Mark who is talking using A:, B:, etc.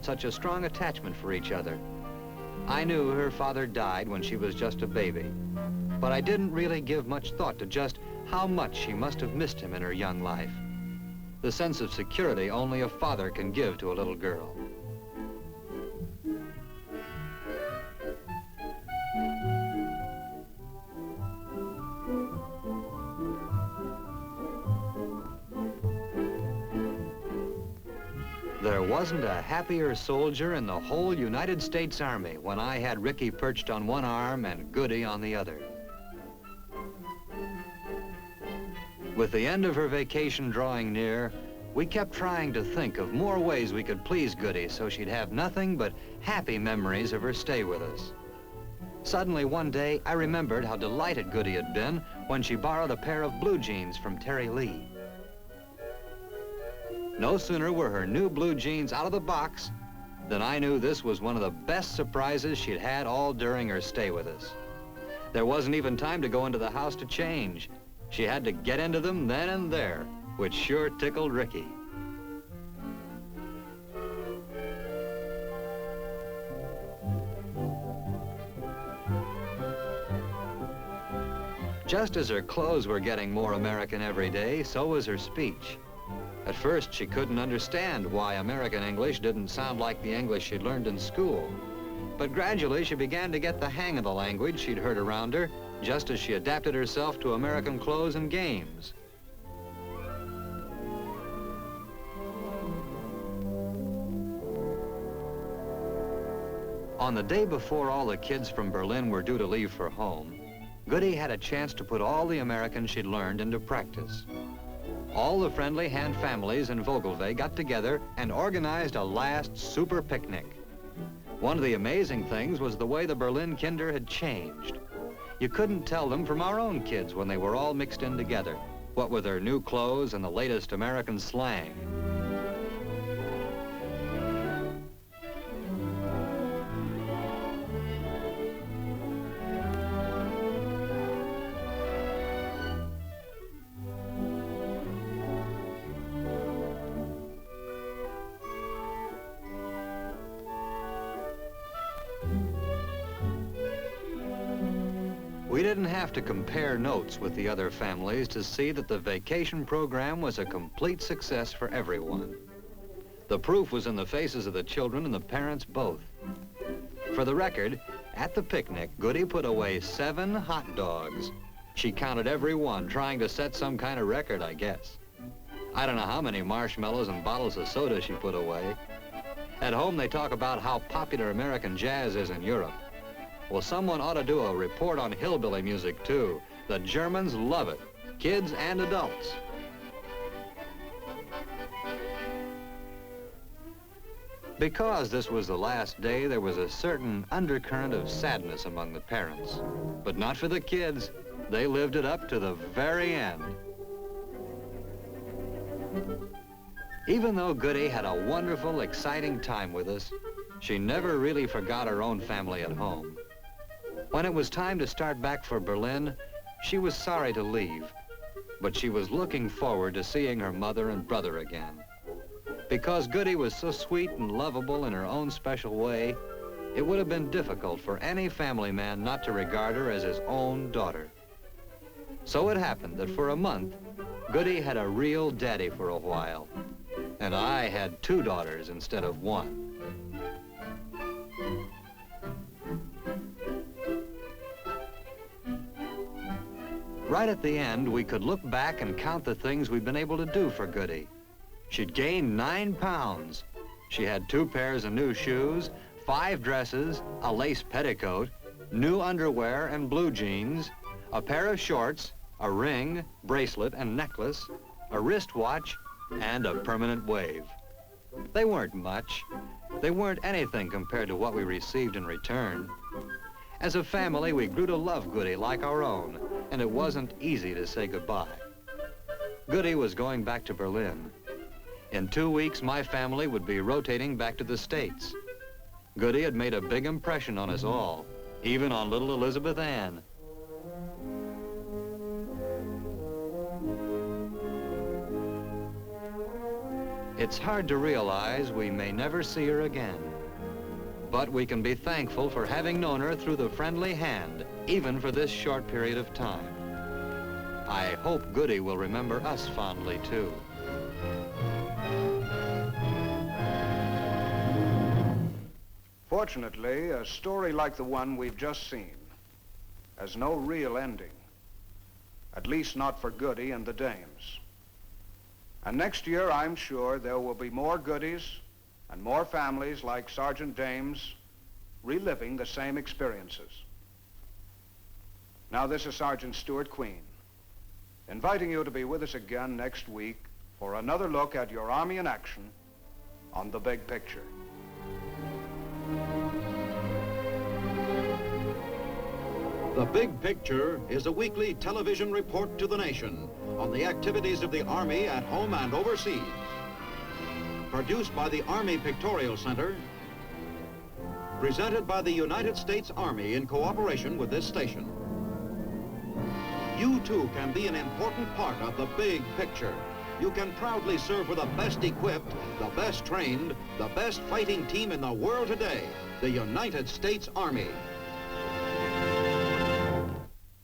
A: such a strong attachment for each other. I knew her father died when she was just a baby, but I didn't really give much thought to just how much she must have missed him in her young life. The sense of security only a father can give to a little girl. There wasn't a happier soldier in the whole United States Army when I had Ricky perched on one arm and Goody on the other. With the end of her vacation drawing near, we kept trying to think of more ways we could please Goody so she'd have nothing but happy memories of her stay with us. Suddenly one day, I remembered how delighted Goody had been when she borrowed a pair of blue jeans from Terry Lee. No sooner were her new blue jeans out of the box than I knew this was one of the best surprises she'd had all during her stay with us. There wasn't even time to go into the house to change. She had to get into them then and there, which sure tickled Ricky. Just as her clothes were getting more American every day, so was her speech. At first, she couldn't understand why American English didn't sound like the English she'd learned in school. But gradually, she began to get the hang of the language she'd heard around her, just as she adapted herself to American clothes and games. On the day before all the kids from Berlin were due to leave for home, Goody had a chance to put all the American she'd learned into practice. All the friendly hand families in Vogelweg got together and organized a last super picnic. One of the amazing things was the way the Berlin Kinder had changed. You couldn't tell them from our own kids when they were all mixed in together, what with their new clothes and the latest American slang. We didn't have to compare notes with the other families to see that the vacation program was a complete success for everyone. The proof was in the faces of the children and the parents both. For the record, at the picnic, Goody put away 7 hot dogs. She counted every one, trying to set some kind of record, I guess. I don't know how many marshmallows and bottles of soda she put away. At home, they talk about how popular American jazz is in Europe. Well, someone ought to do a report on hillbilly music, too. The Germans love it, kids and adults. Because this was the last day, there was a certain undercurrent of sadness among the parents. But not for the kids. They lived it up to the very end. Even though Goody had a wonderful, exciting time with us, she never really forgot her own family at home. When it was time to start back for Berlin, she was sorry to leave, but she was looking forward to seeing her mother and brother again. Because Goody was so sweet and lovable in her own special way, it would have been difficult for any family man not to regard her as his own daughter. So it happened that for a month, Goody had a real daddy for a while, and I had 2 daughters instead of 1. Right at the end, we could look back and count the things we'd been able to do for Goody. She'd gained 9 pounds. She had 2 pairs of new shoes, 5 dresses, a lace petticoat, new underwear and blue jeans, a pair of shorts, a ring, bracelet, and necklace, a wristwatch, and a permanent wave. They weren't much. They weren't anything compared to what we received in return. As a family, we grew to love Goody like our own, and it wasn't easy to say goodbye. Goody was going back to Berlin. In 2 weeks, my family would be rotating back to the States. Goody had made a big impression on us all, even on little Elizabeth Ann. It's hard to realize we may never see her again. But we can be thankful for having known her through the friendly hand, even for this short period of time. I hope Goody will remember us fondly, too.
B: Fortunately, a story like the one we've just seen has no real ending, at least not for Goody and the Dames. And next year, I'm sure there will be more Goodies and more families like Sergeant Dames reliving the same experiences. Now, this is Sergeant Stuart Queen, inviting you to be with us again next week for another look at your Army in action on The Big Picture.
C: The Big Picture is a weekly television report to the nation on the activities of the Army at home and overseas. Produced by the Army Pictorial Center, presented by the United States Army in cooperation with this station. You too can be an important part of the Big Picture. You can proudly serve with the best equipped, the best trained, the best fighting team in the world today, the United States Army.